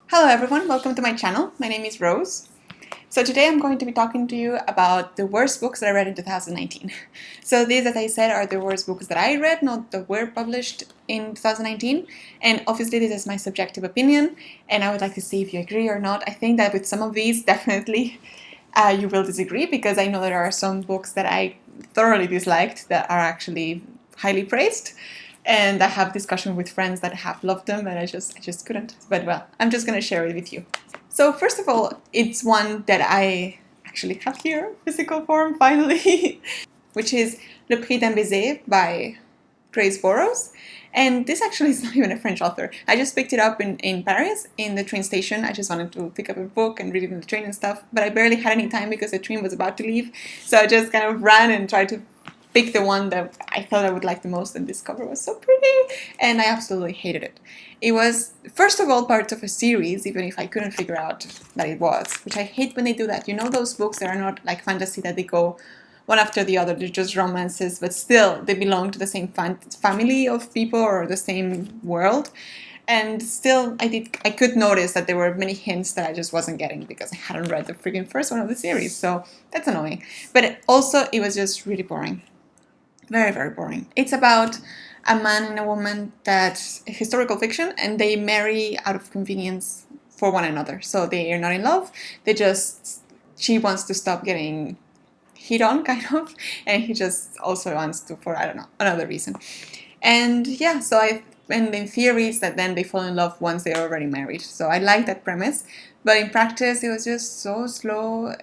Hello everyone, welcome to my channel. My name is Rose. So today I'm going to be talking to you about the worst books that I read in 2019. So these, as I said, are the worst books that I read, not that were published in 2019. And obviously this is my subjective opinion, and I would like to see if you agree or not. I think that with some of these, definitely you will disagree, because I know there are some books that I thoroughly disliked that are actually highly praised. And I have discussion with friends that have loved them, and I just couldn't. But well, I'm just gonna share it with you. So first of all, it's one that I actually have here, physical form, finally, which is Le Prix d'un Baiser by Burrowes. And this actually is not even a French author. I just picked it up in Paris, in the train station. I just wanted to pick up a book and read it in the train and stuff, but I barely had any time because the train was about to leave. So I just kind of ran and tried to pick the one that I thought I would like the most, and this cover was so pretty, and I absolutely hated it. It was, first of all, part of a series, even if I couldn't figure out that it was, which I hate when they do that. You know, those books that are not like fantasy, that they go one after the other, they're just romances, but still they belong to the same family of people or the same world. And still, I could notice that there were many hints that I just wasn't getting because I hadn't read the freaking first one of the series, so that's annoying. But also, it was just really boring. Very, very boring. It's about a man and a woman that's historical fiction, and they marry out of convenience for one another. So they are not in love. She wants to stop getting hit on, kind of, and he just also wants to, for, I don't know, another reason. And yeah, and in theory it's that then they fall in love once they're already married. So I like that premise, but in practice it was just so slow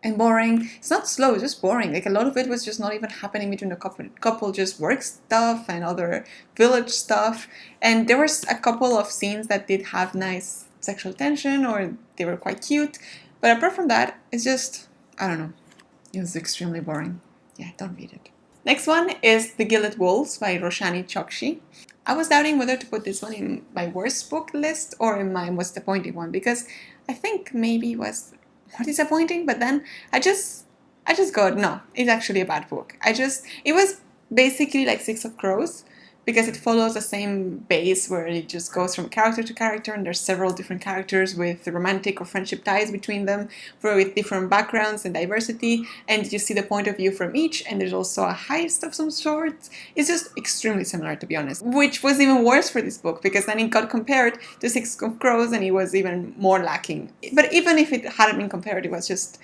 and boring. It's not slow, it's just boring. Like, a lot of it was just not even happening between the couple just work stuff and other village stuff. And there was a couple of scenes that did have nice sexual tension, or they were quite cute. But apart from that, it's just, I don't know. It was extremely boring. Yeah, don't read it. Next one is The Gillett Wolves by Roshani Chokshi. I was doubting whether to put this one in my worst book list or in my most disappointing one, because I think maybe it was more disappointing, but then I just go, no, it's actually a bad book. It was basically like Six of Crows, because it follows the same base where it just goes from character to character, and there's several different characters with romantic or friendship ties between them, with different backgrounds and diversity, and you see the point of view from each, and there's also a heist of some sort. It's just extremely similar, to be honest, which was even worse for this book, because then it got compared to Six of Crows, and it was even more lacking. But even if it hadn't been compared, it was just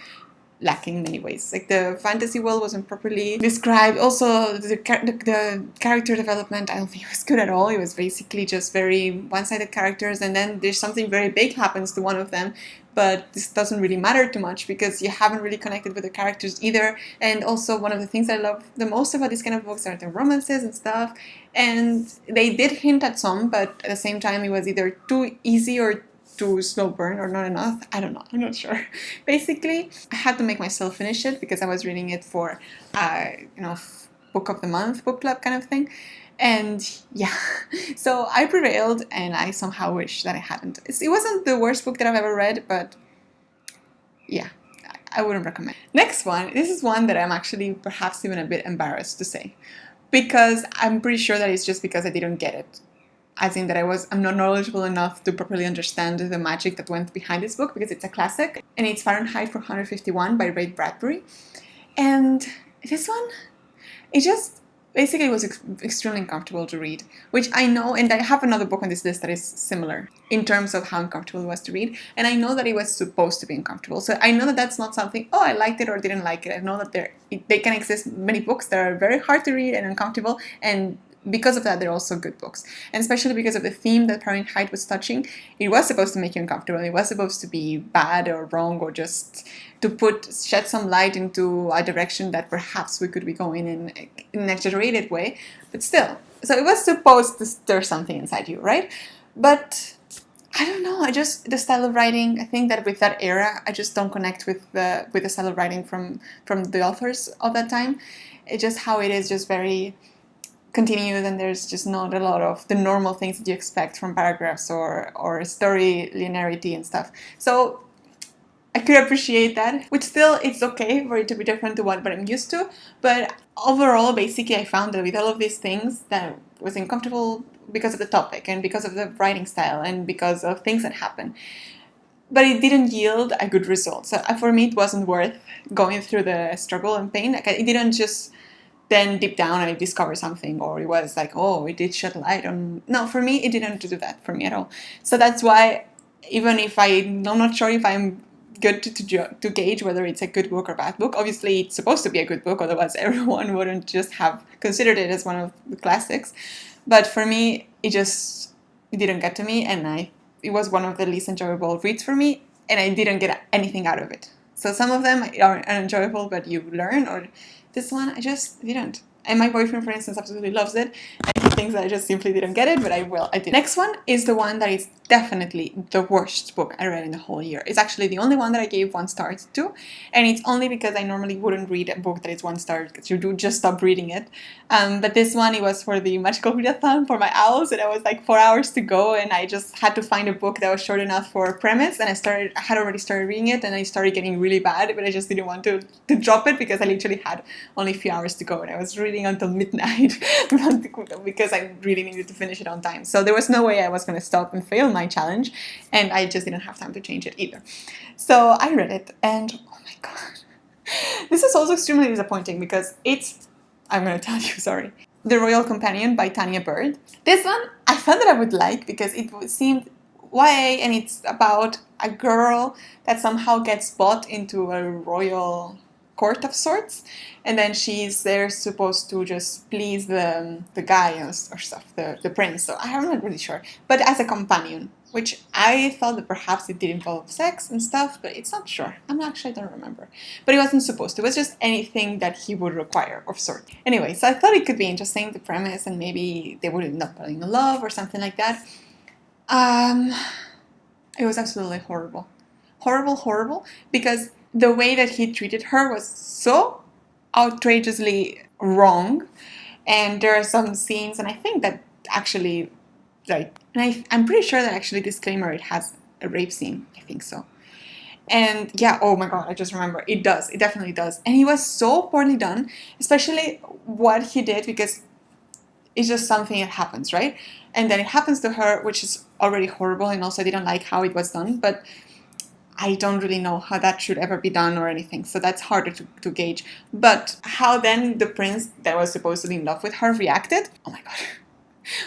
lacking in many ways. Like, the fantasy world wasn't properly described. Also, the character development, I don't think it was good at all. It was basically just very one-sided characters, and then there's something very big happens to one of them, but this doesn't really matter too much because you haven't really connected with the characters either. And also, one of the things I love the most about these kind of books are the romances and stuff, and they did hint at some, but at the same time it was either too easy or too slow burn, or not enough. I don't know. I'm not sure. Basically, I had to make myself finish it because I was reading it for, book of the month, book club kind of thing. And yeah, so I prevailed, and I somehow wish that I hadn't. It wasn't the worst book that I've ever read, but yeah, I wouldn't recommend. Next one, this is one that I'm actually perhaps even a bit embarrassed to say, because I'm pretty sure that it's just because I didn't get it. As in that I'm not knowledgeable enough to properly understand the magic that went behind this book, because it's a classic, and it's Farenheit 451 by Ray Bradbury. And this one, it just basically was extremely uncomfortable to read, which I know, and I have another book on this list that is similar in terms of how uncomfortable it was to read, and I know that it was supposed to be uncomfortable. So I know that that's not something, oh, I liked it or didn't like it. I know that they can exist many books that are very hard to read and uncomfortable, and because of that, they're also good books. And especially because of the theme that Farenheit was touching, it was supposed to make you uncomfortable. It was supposed to be bad or wrong, or just to shed some light into a direction that perhaps we could be going in an exaggerated way. But still, so it was supposed to stir something inside you, right? But I don't know. The style of writing, I think that with that era, I just don't connect with the style of writing from the authors of that time. It's just how it is, just very continued, and there's just not a lot of the normal things that you expect from paragraphs or story linearity and stuff. So I could appreciate that, which still, it's okay for it to be different to what I'm used to. But overall, basically, I found that with all of these things, that was uncomfortable because of the topic and because of the writing style and because of things that happen. But it didn't yield a good result. So for me, it wasn't worth going through the struggle and pain. Like, it didn't just then deep down I discover something, or it was like, oh, it did shed light on. No, for me, it didn't do that for me at all. So that's why, even if I'm not sure if I'm good to gauge whether it's a good book or bad book. Obviously, it's supposed to be a good book, otherwise everyone wouldn't just have considered it as one of the classics. But for me, it didn't get to me, and it was one of the least enjoyable reads for me, and I didn't get anything out of it. So some of them are enjoyable, but you learn, or this one, I just didn't. And my boyfriend, for instance, absolutely loves it, and he thinks that I just simply didn't get it, but I did. Next one is the one that is definitely the worst book I read in the whole year. It's actually the only one that I gave 1 star to, and it's only because I normally wouldn't read a book that is 1 star, because you do just stop reading it. But this one, it was for the magical readathon for my owls, and I was like 4 hours to go, and I just had to find a book that was short enough for a premise, and I had already started reading it, and I started getting really bad, but I just didn't want to drop it, because I literally had only a few hours to go, and I was reading until midnight because I really needed to finish it on time. So there was no way I was going to stop and fail my challenge, and I just didn't have time to change it either. So I read it, and oh my god, this is also extremely disappointing, because I'm going to tell you, sorry. The Royal Companion by Tania. This one I thought that I would like, because it seemed YA, and it's about a girl that somehow gets bought into a royal court of sorts, and then she's there supposed to just please the guy or stuff, the prince. So I'm not really sure, but as a companion, which I thought that perhaps it did involve sex and stuff, but it's not sure. I don't remember. But it wasn't supposed to. It was just anything that he would require of sort. Anyway, so I thought it could be interesting, the premise, and maybe they would end up falling in love or something like that. It was absolutely horrible. Horrible, because the way that he treated her was so outrageously wrong, and there are some scenes, and I think that actually, right, and I'm pretty sure that actually, disclaimer, it has a rape scene, I think so. And yeah, oh my god, I just remember, it definitely does, and he was so poorly done, especially what he did, because it's just something that happens, right? And then it happens to her, which is already horrible, and also I didn't like how it was done, but I don't really know how that should ever be done or anything, so that's harder to gauge. But how then the prince that was supposed to be in love with her reacted, oh my god,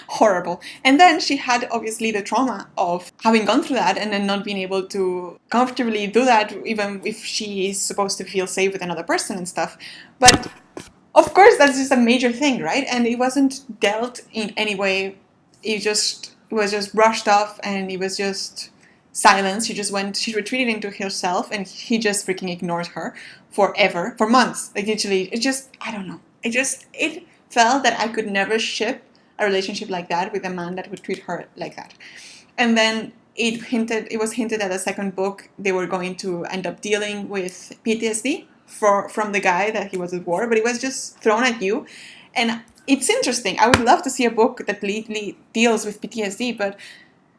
horrible. And then she had obviously the trauma of having gone through that and then not being able to comfortably do that, even if she is supposed to feel safe with another person and stuff. But of course, that's just a major thing, right? And it wasn't dealt in any way. It was just brushed off, and it was just silence. She retreated into herself, and he just freaking ignored her forever, for months. Like, literally, I don't know. It felt that I could never ship a relationship like that with a man that would treat her like that. And then it was hinted at the second book they were going to end up dealing with PTSD from the guy that he was at war, but it was just thrown at you. And it's interesting. I would love to see a book that deals with PTSD, but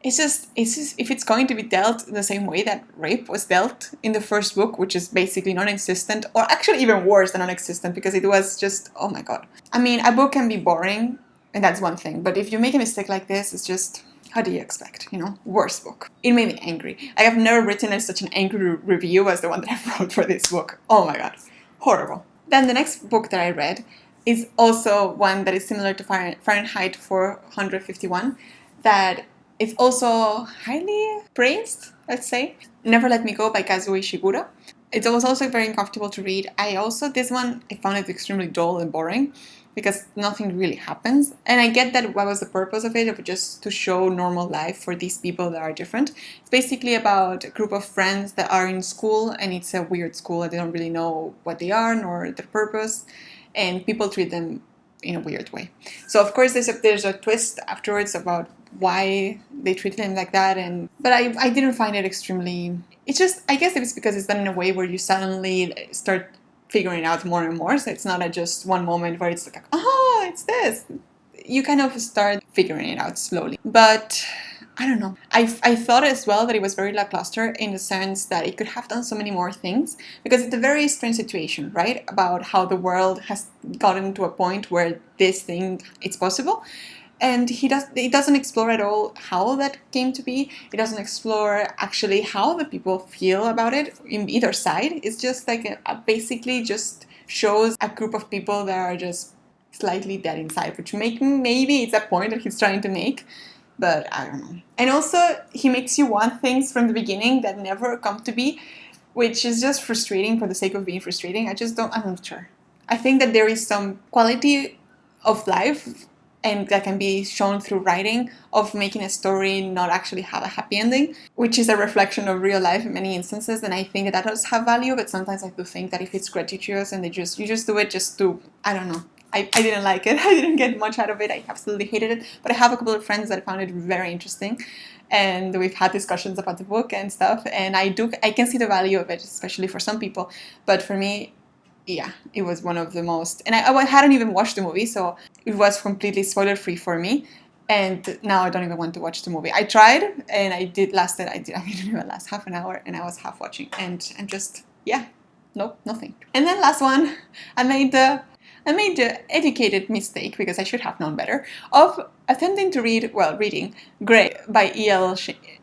it's just if it's going to be dealt in the same way that rape was dealt in the first book, which is basically non-existent, or actually even worse than non-existent, because it was just, oh my god. I mean, a book can be boring, and that's one thing, but if you make a mistake like this, it's just, how do you expect, worst book. It made me angry. I have never written such an angry review as the one that I wrote for this book. Oh my god, horrible. Then the next book that I read is also one that is similar to Farenheit 451, that is also highly praised, let's say. Never Let Me Go by Kazuo Ishiguro. It was also very uncomfortable to read. This one, I found it extremely dull and boring, because nothing really happens. And I get that what was the purpose of it, of just to show normal life for these people that are different. It's basically about a group of friends that are in school, and it's a weird school, and they don't really know what they are nor their purpose, and people treat them in a weird way. So of course there's a twist afterwards about why they treated him like that, but I didn't find it extremely. It's just, I guess it's because it's done in a way where you suddenly start figuring out more and more, so it's not just one moment where it's like, oh, it's this. You kind of start figuring it out slowly. But I don't know. I thought as well that it was very lackluster, in the sense that it could have done so many more things, because it's a very strange situation, right? About how the world has gotten to a point where this thing, it's possible. And he doesn't explore at all how that came to be. He doesn't explore actually how the people feel about it in either side. It's just like basically just shows a group of people that are just slightly dead inside, which maybe it's a point that he's trying to make, but I don't know. And also he makes you want things from the beginning that never come to be, which is just frustrating for the sake of being frustrating. I'm not sure. I think that there is some quality of life, and that can be shown through writing, of making a story not actually have a happy ending, which is a reflection of real life in many instances, and I think that does have value, but sometimes I do think that if it's gratuitous and you just do it just to, I don't know. I didn't like it. I didn't get much out of it. I absolutely hated it, but I have a couple of friends that found it very interesting, and we've had discussions about the book and stuff, and I can see the value of it, especially for some people, but for me, yeah, it was one of the most, and I hadn't even watched the movie, so it was completely spoiler free for me, and now I don't even want to watch the movie. I tried, and I didn't even last half an hour, and I was half watching, and I'm just, yeah, nope, nothing. And then last one, I made the educated mistake, because I should have known better, of attempting to reading Grey by E.L.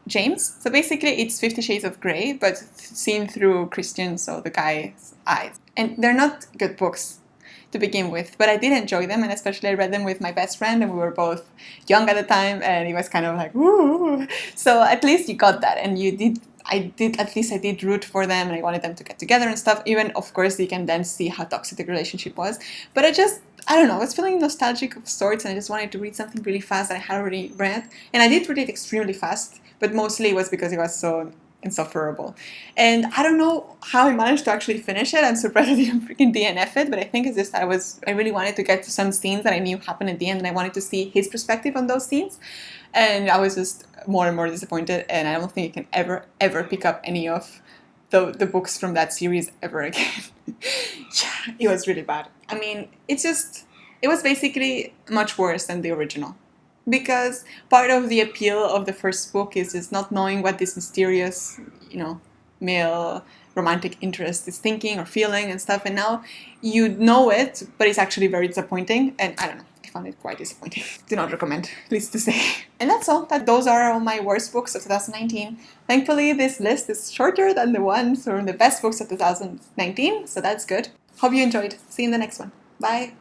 James. So basically it's 50 Shades of Grey, but seen through Christian, so the guy's eyes. And they're not good books to begin with, but I did enjoy them, and especially I read them with my best friend, and we were both young at the time, and it was kind of like, woo! So at least you got that, and I did root for them, and I wanted them to get together and stuff. Even, of course, you can then see how toxic the relationship was. But I don't know, I was feeling nostalgic of sorts, and I just wanted to read something really fast that I had already read. And I did read it extremely fast, but mostly it was because it was so insufferable. And I don't know how I managed to actually finish it. I'm surprised I didn't freaking DNF it, but I think it's just that I really wanted to get to some scenes that I knew happened at the end, and I wanted to see his perspective on those scenes. And I was just more and more disappointed, and I don't think you can ever pick up any of the books from that series ever again. Yeah, it was really bad. I mean, it was basically much worse than the original. Because part of the appeal of the first book is just not knowing what this mysterious, male romantic interest is thinking or feeling and stuff. And now you know it, but it's actually very disappointing. And I don't know. I found it quite disappointing. Do not recommend, please to say. And that's all. Those are all my worst books of 2019. Thankfully, this list is shorter than the ones from the best books of 2019, so that's good. Hope you enjoyed. See you in the next one. Bye.